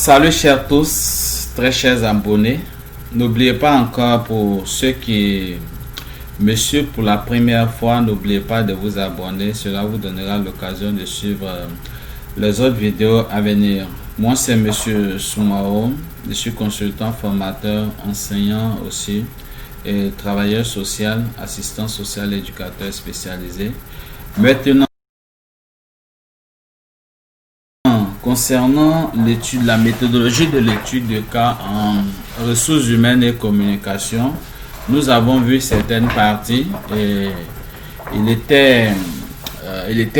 Salut chers tous, très chers abonnés. N'oubliez pas encore pour ceux qui me suivent pour la première fois, n'oubliez pas de vous abonner. Cela vous donnera l'occasion de suivre les autres vidéos à venir. Moi c'est Monsieur Soumao, je suis consultant, formateur, enseignant aussi et travailleur social, assistant social, éducateur spécialisé. Maintenant, concernant l'étude, la méthodologie de l'étude de cas en ressources humaines et communication, nous avons vu certaines parties et il était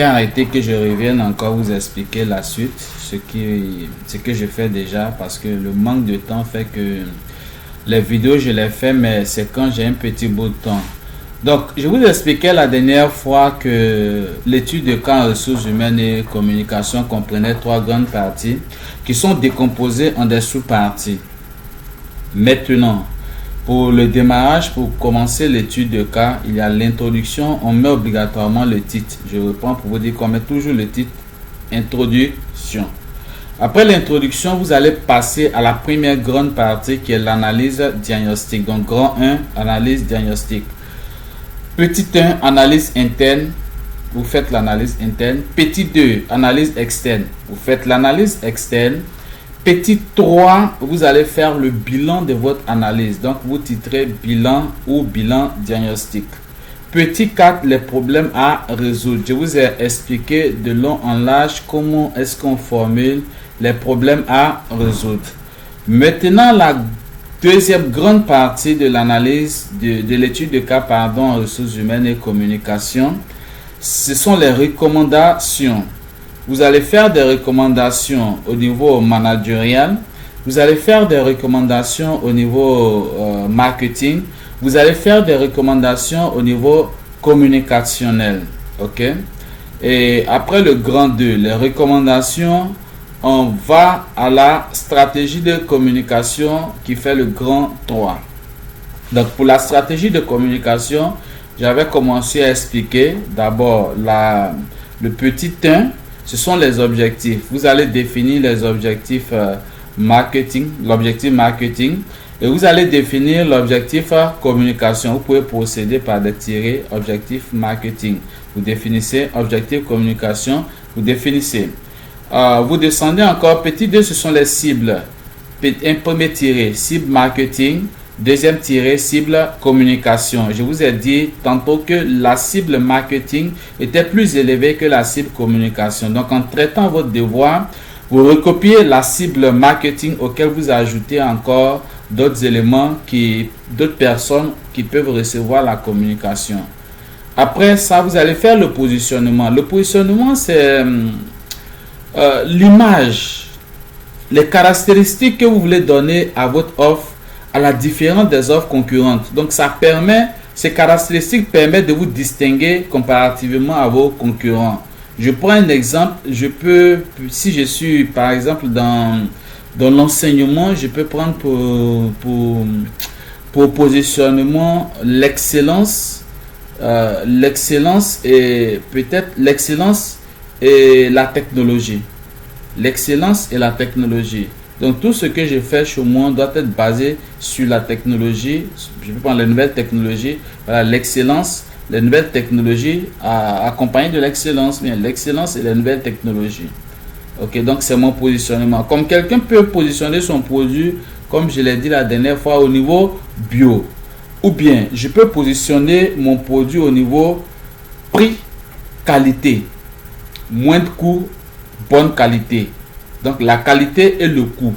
arrêté que je revienne encore vous expliquer la suite, ce que je fais déjà, parce que le manque de temps fait que les vidéos je les fais, mais c'est quand j'ai un petit bout de temps. Donc, je vous expliquais la dernière fois que l'étude de cas en ressources humaines et communication comprenait trois grandes parties qui sont décomposées en des sous-parties. Maintenant, pour le démarrage, pour commencer l'étude de cas, il y a l'introduction. On met obligatoirement le titre. Je reprends pour vous dire qu'on met toujours le titre introduction. Après l'introduction, vous allez passer à la première grande partie qui est l'analyse diagnostique. Donc, grand 1, analyse diagnostique. Petit 1, analyse interne, vous faites l'analyse interne. Petit 2, analyse externe, vous faites l'analyse externe. Petit 3, vous allez faire le bilan de votre analyse. Donc, vous titrez bilan ou bilan diagnostique. Petit 4, les problèmes à résoudre. Je vous ai expliqué de long en large comment est-ce qu'on formule les problèmes à résoudre. Maintenant, la deuxième grande partie de l'analyse de l'étude de cas en ressources humaines et communication, ce sont les recommandations. Vous allez faire des recommandations au niveau managérial, vous allez faire des recommandations au niveau marketing, vous allez faire des recommandations au niveau communicationnel. Ok? Et après le grand 2, les recommandations, on va à la stratégie de communication qui fait le grand 3. Donc, pour la stratégie de communication, j'avais commencé à expliquer d'abord le petit 1, ce sont les objectifs. Vous allez définir les objectifs marketing, l'objectif marketing, et vous allez définir l'objectif communication. Vous pouvez procéder par des tirets objectif marketing. Vous définissez objectif communication, vous définissez. Vous descendez encore, petit 2, ce sont les cibles. Un premier tiré, cible marketing. Deuxième tiré, cible communication. Je vous ai dit tantôt que la cible marketing était plus élevée que la cible communication. Donc, en traitant votre devoir, vous recopiez la cible marketing auquel vous ajoutez encore d'autres éléments, d'autres personnes qui peuvent recevoir la communication. Après ça, vous allez faire le positionnement. Le positionnement, c'est l'image, les caractéristiques que vous voulez donner à votre offre à la différence des offres concurrentes. Donc, ces caractéristiques permettent de vous distinguer comparativement à vos concurrents. Je prends un exemple. Si je suis par exemple dans l'enseignement, je peux prendre pour positionnement l'excellence, et peut-être l'excellence et la technologie. L'excellence et la technologie. Donc, tout ce que je fais chez moi doit être basé sur la technologie. Je peux prendre les nouvelles technologies. Voilà, l'excellence, les nouvelles technologies accompagnées de l'excellence. Bien, l'excellence et les nouvelles technologies. Ok, donc c'est mon positionnement. Comme quelqu'un peut positionner son produit, comme je l'ai dit la dernière fois, au niveau bio. Ou bien, je peux positionner mon produit au niveau prix, qualité. Moins de coût, bonne qualité. Donc, la qualité et le coût.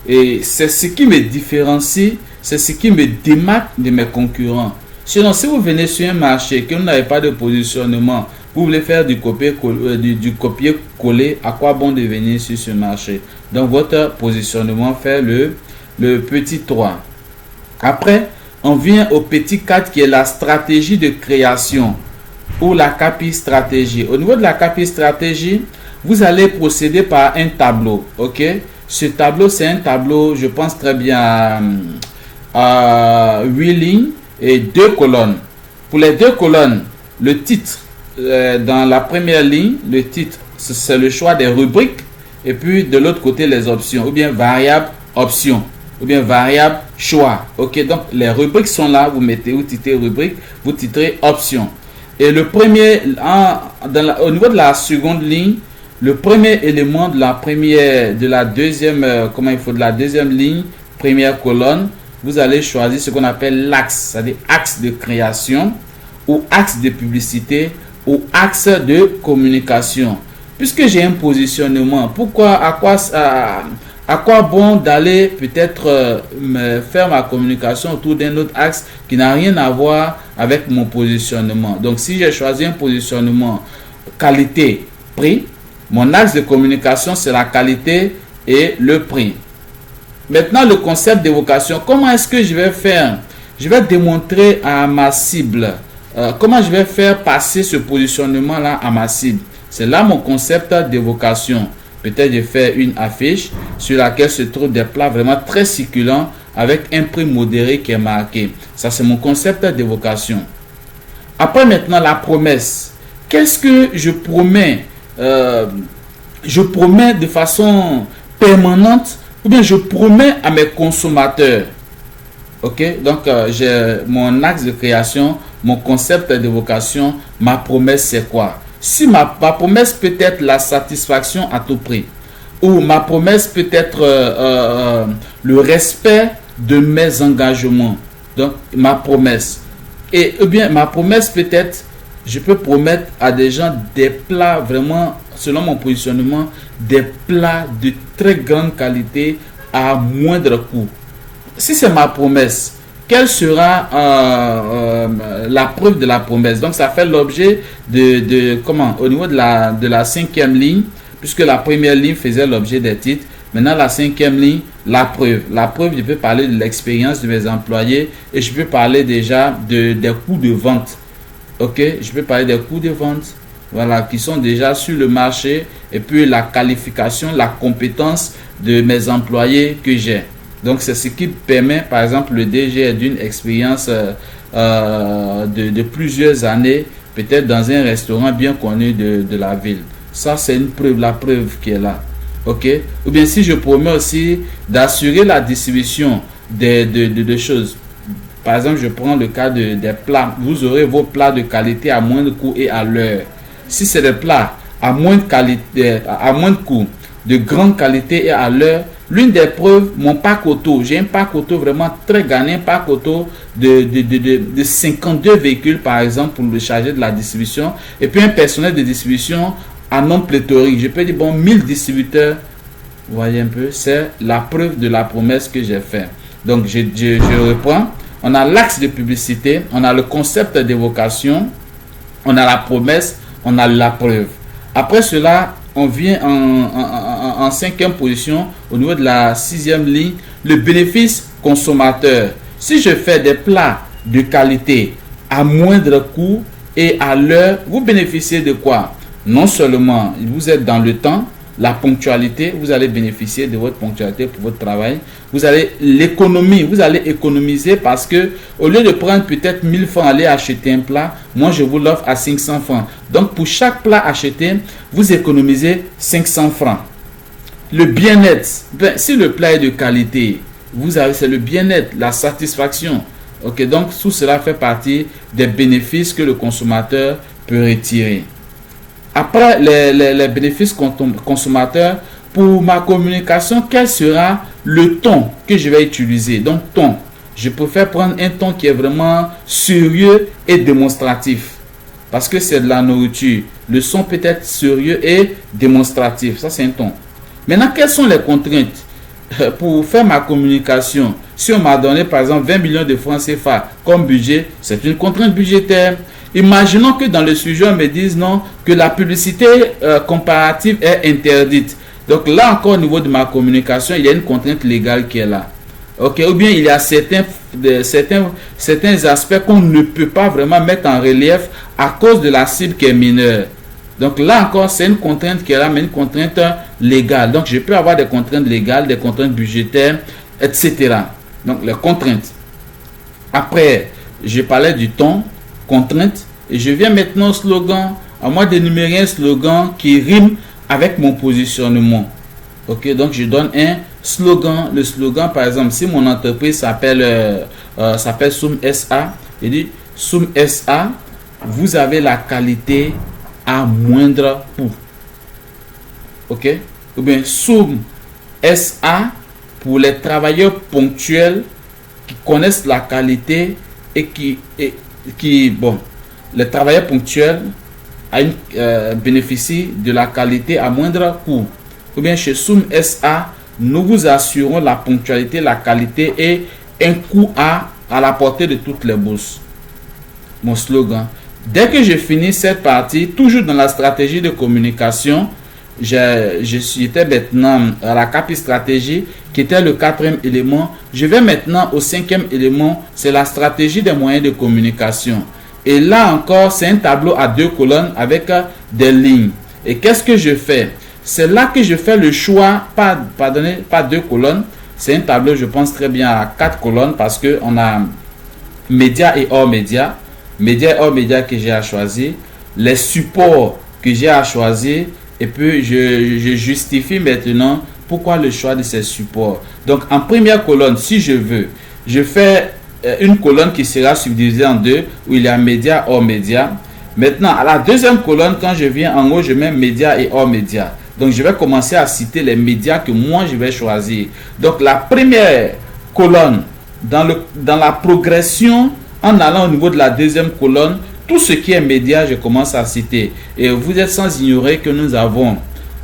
Et c'est ce qui me différencie, c'est ce qui me démarque de mes concurrents. Sinon, si vous venez sur un marché que vous n'avez pas de positionnement, vous voulez faire du copier-coller, à quoi bon de venir sur ce marché? Donc, votre positionnement fait le petit 3. Après, on vient au petit 4 qui est la stratégie de création ou la KPI stratégie. Au niveau de la KPI stratégie, vous allez procéder par un tableau. Ok, ce tableau, c'est un tableau, je pense très bien, à 8 lignes et 2 colonnes. Pour les 2 colonnes, le titre, dans la première ligne, le titre, c'est le choix des rubriques et puis de l'autre côté les options, ou bien variable option, ou bien variable choix. Ok, donc les rubriques sont là, vous titrez rubrique, vous titrez option. Et le premier, au niveau de la seconde ligne, le premier élément de la deuxième ligne, première colonne, vous allez choisir ce qu'on appelle l'axe, c'est-à-dire axe de création ou axe de publicité ou axe de communication. Puisque j'ai un positionnement, à quoi bon d'aller peut-être faire ma communication autour d'un autre axe qui n'a rien à voir avec mon positionnement. Donc si j'ai choisi un positionnement qualité-prix, mon axe de communication c'est la qualité et le prix. Maintenant, le concept d'évocation, comment est-ce que je vais faire? Je vais démontrer à ma cible. Comment je vais faire passer ce positionnement-là à ma cible? C'est là mon concept d'évocation. Peut-être je fais une affiche sur laquelle se trouvent des plats vraiment très succulents avec un prix modéré qui est marqué. Ça, c'est mon concept d'évocation. Après, maintenant, la promesse. Qu'est-ce que je promets? Je promets de façon permanente ou bien je promets à mes consommateurs. Ok, donc j'ai mon axe de création, mon concept d'évocation, ma promesse c'est quoi? Si ma promesse peut être la satisfaction à tout prix, ou ma promesse peut être le respect de mes engagements, donc ma promesse. Et bien ma promesse peut être, je peux promettre à des gens des plats vraiment, selon mon positionnement, des plats de très grande qualité à moindre coût. Si c'est ma promesse, quelle sera la preuve de la promesse? Donc ça fait l'objet au niveau de la cinquième ligne, puisque la première ligne faisait l'objet des titres. Maintenant la cinquième ligne, la preuve. La preuve, je peux parler de l'expérience de mes employés et je peux parler déjà des coûts de vente. Ok, je peux parler des coûts de vente, voilà, qui sont déjà sur le marché, et puis la qualification, la compétence de mes employés que j'ai. Donc c'est ce qui permet, par exemple, le DG d'une expérience de plusieurs années, peut-être dans un restaurant bien connu de la ville. Ça, c'est une preuve, la preuve qui est là. Ok, ou bien si je promets aussi d'assurer la distribution de choses. Par exemple, je prends le cas des plats. Vous aurez vos plats de qualité à moindre coût et à l'heure. Si c'est des plats à moindre qualité, à moindre coût, de grande qualité et à l'heure, l'une des preuves, mon pack auto. J'ai un pack auto vraiment très gagnant, un pack auto de 52 véhicules par exemple pour le charger de la distribution. Et puis un personnel de distribution en nombre pléthorique. Je peux dire, bon, 1000 distributeurs. Vous voyez un peu, c'est la preuve de la promesse que j'ai faite. Donc, je reprends. On a l'axe de publicité, on a le concept d'évocation, on a la promesse, on a la preuve. Après cela, on vient en cinquième position, au niveau de la sixième ligne, le bénéfice consommateur. Si je fais des plats de qualité à moindre coût et à l'heure, vous bénéficiez de quoi? Non seulement vous êtes dans le temps, la ponctualité, vous allez bénéficier de votre ponctualité pour votre travail. Vous allez l'économie, vous allez économiser parce que au lieu de prendre peut-être 1000 francs aller acheter un plat, moi je vous l'offre à 500 francs. Donc pour chaque plat acheté, vous économisez 500 francs. Le bien-être, si le plat est de qualité, c'est le bien-être, la satisfaction. Ok, donc tout cela fait partie des bénéfices que le consommateur peut retirer. Après les bénéfices consommateurs, pour ma communication, quel sera le ton que je vais utiliser? Donc ton, je préfère prendre un ton qui est vraiment sérieux et démonstratif. Parce que c'est de la nourriture. Le son peut être sérieux et démonstratif. Ça, c'est un ton. Maintenant, quelles sont les contraintes pour faire ma communication? Si on m'a donné, par exemple, 20 millions de francs CFA comme budget, c'est une contrainte budgétaire. Imaginons que dans le sujet, on me dise non, que la publicité comparative est interdite. Donc là encore, au niveau de ma communication, il y a une contrainte légale qui est là. Ok, ou bien il y a certains aspects qu'on ne peut pas vraiment mettre en relief à cause de la cible qui est mineure. Donc là encore, c'est une contrainte qui est là, mais une contrainte légale. Donc je peux avoir des contraintes légales, des contraintes budgétaires, etc. Donc les contraintes. Après, je parlais du ton, contrainte, et je viens maintenant au slogan. À moi d'énumérer un slogan qui rime avec mon positionnement. Ok, donc je donne un slogan. Le slogan, par exemple, si mon entreprise s'appelle Soum SA, il dit Soum SA, vous avez la qualité à moindre coût. Ok, ou bien Soum SA pour les travailleurs ponctuels qui connaissent la qualité et qui bon, les travailleurs ponctuels bénéficient de la qualité à moindre coût. Ou bien chez Soum SA, nous vous assurons la ponctualité, la qualité et un coût à la portée de toutes les bourses. Mon slogan. Dès que j'ai fini cette partie, toujours dans la stratégie de communication, j'étais maintenant à la CAPI stratégie qui était le 4e élément. Je vais maintenant au 5e élément, c'est la stratégie des moyens de communication. Et là encore, c'est un tableau à 2 colonnes avec des lignes. Et qu'est-ce que je fais? C'est là que je fais le choix, pas 2 colonnes. C'est un tableau, je pense très bien, à 4 colonnes parce qu'on a médias et hors médias. Médias et hors médias que j'ai à choisir. Les supports que j'ai à choisir. Et puis, je justifie maintenant pourquoi le choix de ces supports. Donc, en première colonne, si je veux, je fais une colonne qui sera subdivisée en 2, où il y a médias, hors médias. Maintenant, à la deuxième colonne, quand je viens en haut, je mets médias et hors médias. Donc, je vais commencer à citer les médias que moi, je vais choisir. Donc, la première colonne, dans la progression, en allant au niveau de la deuxième colonne, tout ce qui est média, je commence à citer. Et vous êtes sans ignorer que nous avons,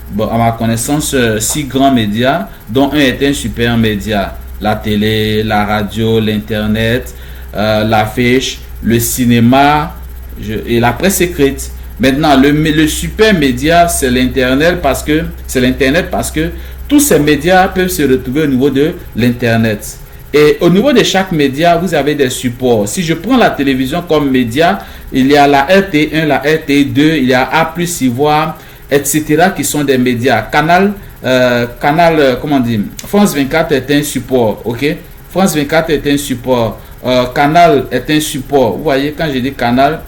bon, à ma connaissance, 6 grands médias, dont un est un super média. La télé, la radio, l'internet, l'affiche, le cinéma et la presse écrite. Maintenant, le super média, c'est l'internet parce que tous ces médias peuvent se retrouver au niveau de l'internet. Et au niveau de chaque média, vous avez des supports. Si je prends la télévision comme média, il y a la RT1, la RT2, il y a A+, Ivoire, etc. qui sont des médias. Canal, comment dire, France 24 est un support, ok? France 24 est un support. Canal est un support. Vous voyez, quand je dis Canal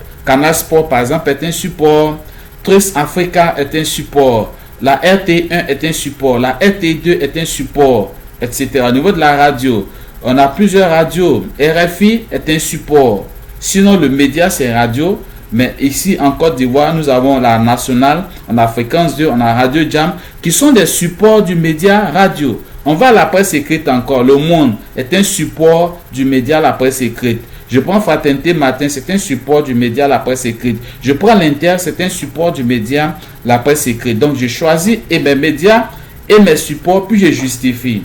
Sport, par exemple, est un support. Trust Africa est un support. La RT1 est un support. La RT2 est un support, etc. Au niveau de la radio, on a plusieurs radios. RFI est un support. Sinon, le média, c'est radio. Mais ici, en Côte d'Ivoire, nous avons la nationale, on a Fréquence 2, on a Radio Jam, qui sont des supports du média radio. On va à la presse écrite encore. Le Monde est un support du média la presse écrite. Je prends Fraternité Matin, c'est un support du média la presse écrite. Je prends l'Inter, c'est un support du média la presse écrite. Donc, je choisis mes médias et mes supports, puis je justifie.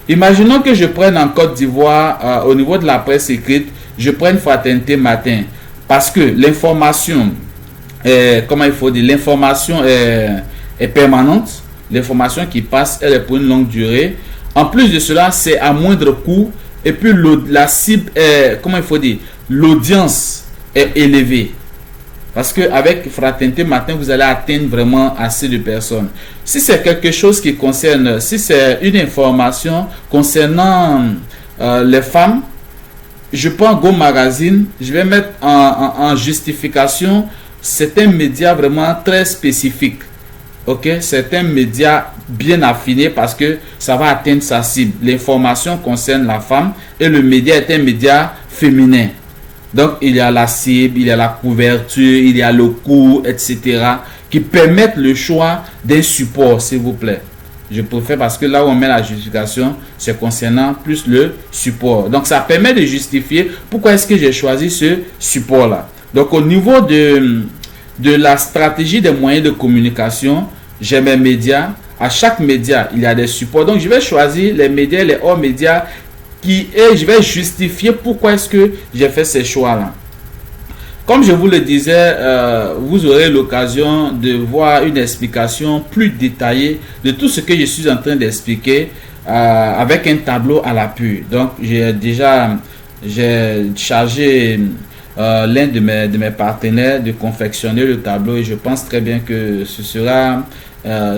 Imaginons que je prenne en Côte d'Ivoire, au niveau de la presse écrite, je prenne Fraternité Matin. Parce que l'information, l'information est permanente. L'information qui passe, elle est pour une longue durée. En plus de cela, c'est à moindre coût. Et puis, la cible est, l'audience est élevée. Parce qu'avec Fraternité Matin, vous allez atteindre vraiment assez de personnes. Si c'est quelque chose qui concerne, si c'est une information concernant les femmes, je prends Go Magazine, je vais mettre en justification, c'est un média vraiment très spécifique. Ok, c'est un média bien affiné parce que ça va atteindre sa cible. L'information concerne la femme et le média est un média féminin. Donc, il y a la cible, il y a la couverture, il y a le coût, etc. qui permettent le choix d'un support, s'il vous plaît. Je préfère parce que là où on met la justification, c'est concernant plus le support. Donc, ça permet de justifier pourquoi est-ce que j'ai choisi ce support-là. Donc, au niveau de la stratégie des moyens de communication, j'ai mes médias. À chaque média, il y a des supports. Donc, je vais choisir les médias, les hors médias et je vais justifier pourquoi est-ce que j'ai fait ces choix-là. Comme je vous le disais, vous aurez l'occasion de voir une explication plus détaillée de tout ce que je suis en train d'expliquer avec un tableau à l'appui. Donc, j'ai chargé l'un de mes partenaires de confectionner le tableau et je pense très bien que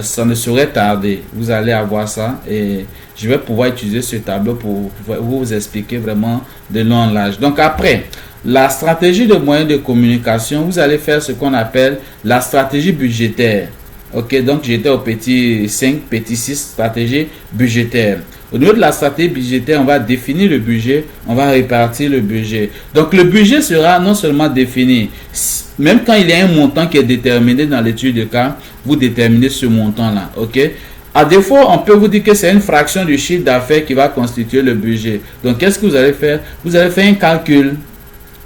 ça ne saurait tarder. Vous allez avoir ça et je vais pouvoir utiliser ce tableau pour vous expliquer vraiment de long en large. Donc après, la stratégie de moyens de communication, vous allez faire ce qu'on appelle la stratégie budgétaire. Ok, donc j'étais au petit 5, petit 6, stratégie budgétaire. Au niveau de la stratégie budgétaire, on va définir le budget, on va répartir le budget. Donc le budget sera non seulement défini, même quand il y a un montant qui est déterminé dans l'étude de cas, vous déterminez ce montant-là. Ok. À défaut, on peut vous dire que c'est une fraction du chiffre d'affaires qui va constituer le budget. Donc qu'est-ce que vous allez faire? Vous allez faire un calcul.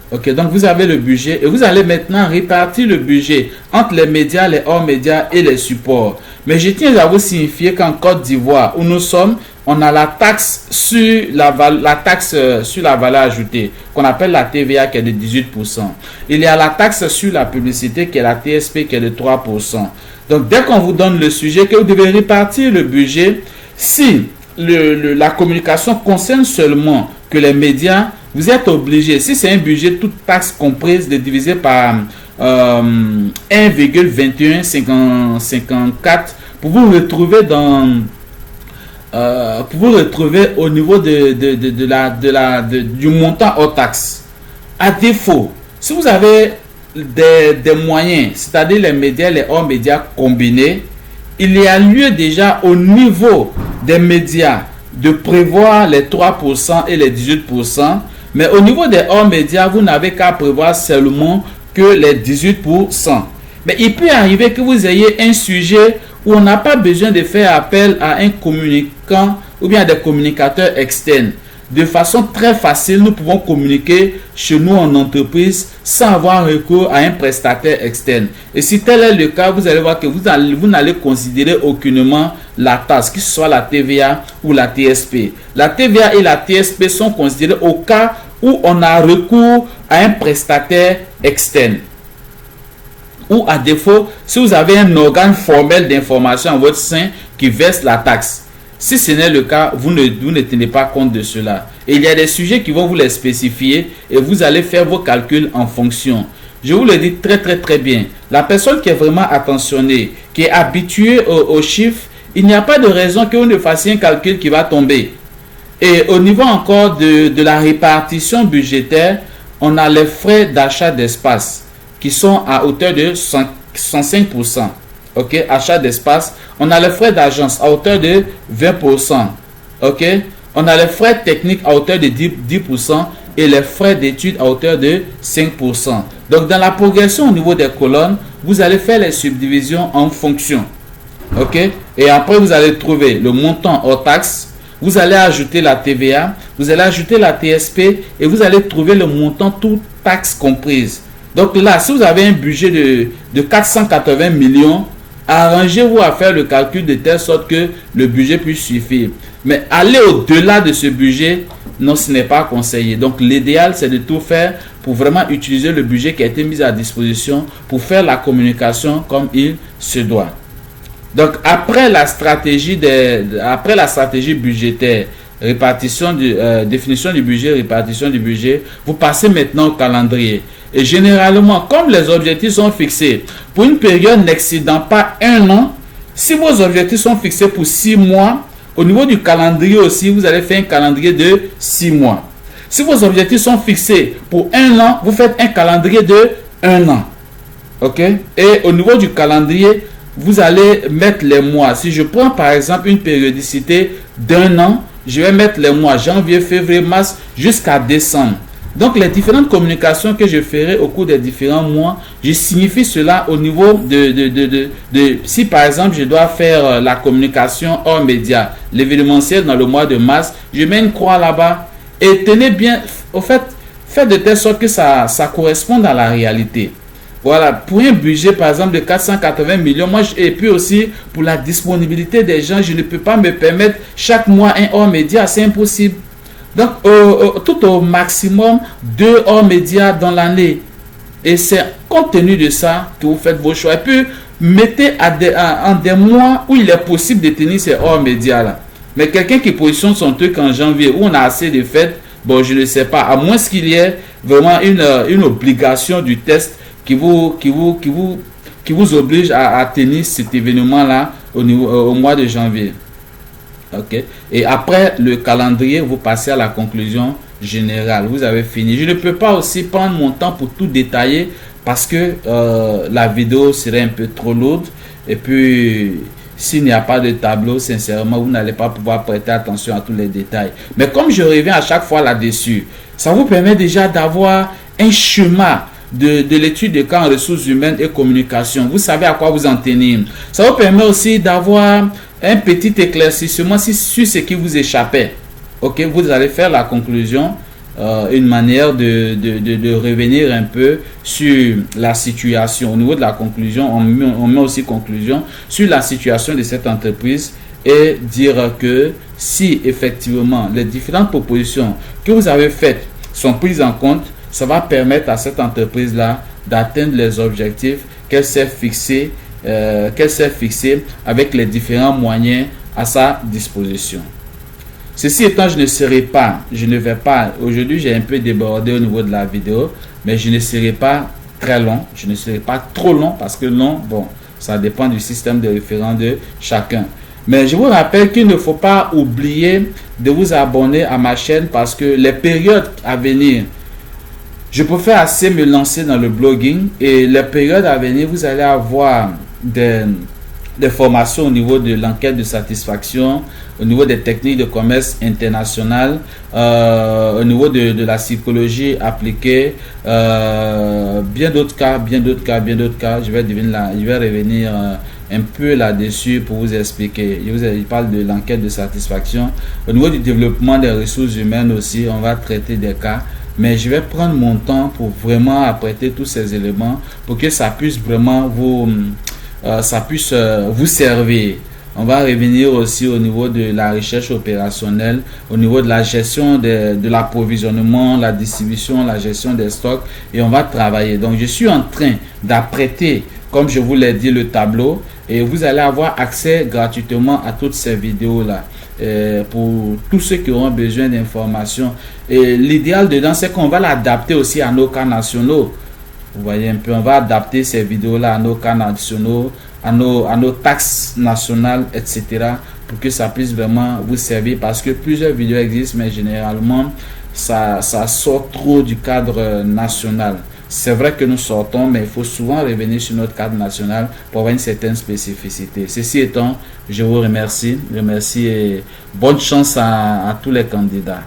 Ok, donc vous avez le budget et vous allez maintenant répartir le budget entre les médias, les hors médias et les supports. Mais je tiens à vous signifier qu'en Côte d'Ivoire, où nous sommes, on a la taxe sur la valeur ajoutée, qu'on appelle la TVA, qui est de 18%. Il y a la taxe sur la publicité, qui est la TSP, qui est de 3%. Donc dès qu'on vous donne le sujet, que vous devez répartir le budget, si la communication concerne seulement que les médias, vous êtes obligé, si c'est un budget toute taxe comprise, de diviser par 1,2154 pour vous retrouver au niveau du montant hors taxe. À défaut, si vous avez des moyens, c'est-à-dire les médias, les hors médias combinés, il y a lieu déjà au niveau des médias de prévoir les 3% et les 18%. Mais au niveau des hors médias, vous n'avez qu'à prévoir seulement que les 18%. Mais il peut arriver que vous ayez un sujet où on n'a pas besoin de faire appel à un communicant ou bien à des communicateurs externes. De façon très facile, nous pouvons communiquer chez nous en entreprise sans avoir recours à un prestataire externe. Et si tel est le cas, vous allez voir que vous n'allez considérer aucunement la taxe, que ce soit la TVA ou la TSP. La TVA et la TSP sont considérées au cas où on a recours à un prestataire externe. Ou à défaut, si vous avez un organe formel d'information en votre sein qui verse la taxe. Si ce n'est le cas, vous ne tenez pas compte de cela. Et il y a des sujets qui vont vous les spécifier et vous allez faire vos calculs en fonction. Je vous le dis très bien. La personne qui est vraiment attentionnée, qui est habituée aux chiffres, il n'y a pas de raison que vous ne fassiez un calcul qui va tomber. Et au niveau encore de la répartition budgétaire, on a les frais d'achat d'espace qui sont à hauteur de 105%. Ok, achat d'espace. On a les frais d'agence à hauteur de 20%. Ok, on a les frais techniques à hauteur de 10% et les frais d'études à hauteur de 5%. Donc dans la progression au niveau des colonnes, vous allez faire les subdivisions en fonction. Ok, et après vous allez trouver le montant hors taxe. Vous allez ajouter la TVA, vous allez ajouter la TSP et vous allez trouver le montant toute taxe comprise. Donc là, si vous avez un budget de 480 millions, arrangez-vous à faire le calcul de telle sorte que le budget puisse suffire. Mais aller au-delà de ce budget, non, ce n'est pas conseillé. Donc l'idéal, c'est de tout faire pour vraiment utiliser le budget qui a été mis à disposition pour faire la communication comme il se doit. Donc après la stratégie budgétaire, définition du budget, répartition du budget, vous passez maintenant au calendrier. Et généralement, comme les objectifs sont fixés pour une période n'excédant pas un an, si vos objectifs sont fixés pour 6 mois, au niveau du calendrier aussi, vous allez faire un calendrier de 6 mois. Si vos objectifs sont fixés pour un an, vous faites un calendrier de 1 an. Ok? Et au niveau du calendrier, vous allez mettre les mois. Si je prends par exemple une périodicité d'1 an, je vais mettre les mois janvier, février, mars jusqu'à décembre. Donc les différentes communications que je ferai au cours des différents mois, je signifie cela au niveau si par exemple je dois faire la communication hors média, l'événementiel dans le mois de mars, je mets une croix là-bas et tenez bien, au fait, faites de telle sorte que ça corresponde à la réalité. Voilà, pour un budget par exemple de 480 millions, et puis aussi pour la disponibilité des gens, je ne peux pas me permettre chaque mois un hors média, c'est impossible. Donc, tout au maximum 2 hors médias dans l'année. Et c'est compte tenu de ça que vous faites vos choix. Et puis, mettez en des mois où il est possible de tenir ces hors médias là. Mais quelqu'un qui positionne son truc en janvier où on a assez de fêtes, bon, je ne sais pas. À moins qu'il y ait vraiment une obligation du test qui vous oblige à tenir cet événement là au mois de janvier. Ok. Et après le calendrier, vous passez à la conclusion générale. Vous avez fini. Je ne peux pas aussi prendre mon temps pour tout détailler parce que la vidéo serait un peu trop lourde. Et puis, s'il n'y a pas de tableau, sincèrement, vous n'allez pas pouvoir prêter attention à tous les détails. Mais comme je reviens à chaque fois là-dessus, ça vous permet déjà d'avoir un schéma de l'étude de cas en ressources humaines et communication. Vous savez à quoi vous en tenir. Ça vous permet aussi d'avoir un petit éclaircissement sur ce qui vous échappait. Ok, vous allez faire la conclusion, une manière de revenir un peu sur la situation. Au niveau de la conclusion, on met aussi conclusion sur la situation de cette entreprise et dire que si effectivement les différentes propositions que vous avez faites sont prises en compte, ça va permettre à cette entreprise-là d'atteindre les objectifs qu'elle s'est fixés avec les différents moyens à sa disposition. Ceci étant, je ne vais pas, aujourd'hui j'ai un peu débordé au niveau de la vidéo, mais je ne serai pas très long, je ne serai pas trop long parce que long, bon, ça dépend du système de référence de chacun. Mais je vous rappelle qu'il ne faut pas oublier de vous abonner à ma chaîne parce que les périodes à venir, je préfère assez me lancer dans le blogging et les périodes à venir, vous allez avoir des formations au niveau de l'enquête de satisfaction, au niveau des techniques de commerce international, au niveau de la psychologie appliquée, bien d'autres cas. Je vais revenir un peu là-dessus pour vous expliquer. Je parle de l'enquête de satisfaction. Au niveau du développement des ressources humaines aussi, on va traiter des cas. Mais je vais prendre mon temps pour vraiment apprêter tous ces éléments pour que ça puisse vraiment vous servir. On va revenir aussi au niveau de la recherche opérationnelle, au niveau de la gestion de l'approvisionnement, la distribution, la gestion des stocks et on va travailler. Donc, je suis en train d'apprêter, comme je vous l'ai dit, le tableau et vous allez avoir accès gratuitement à toutes ces vidéos-là. Pour tous ceux qui auront besoin d'informations. Et l'idéal dedans, c'est qu'on va l'adapter aussi à nos cas nationaux. Vous voyez un peu, on va adapter ces vidéos-là à nos cas nationaux, à nos taxes nationales, etc. pour que ça puisse vraiment vous servir parce que plusieurs vidéos existent, mais généralement, ça sort trop du cadre national. C'est vrai que nous sortons, mais il faut souvent revenir sur notre cadre national pour avoir une certaine spécificité. Ceci étant, je vous remercie et bonne chance à tous les candidats.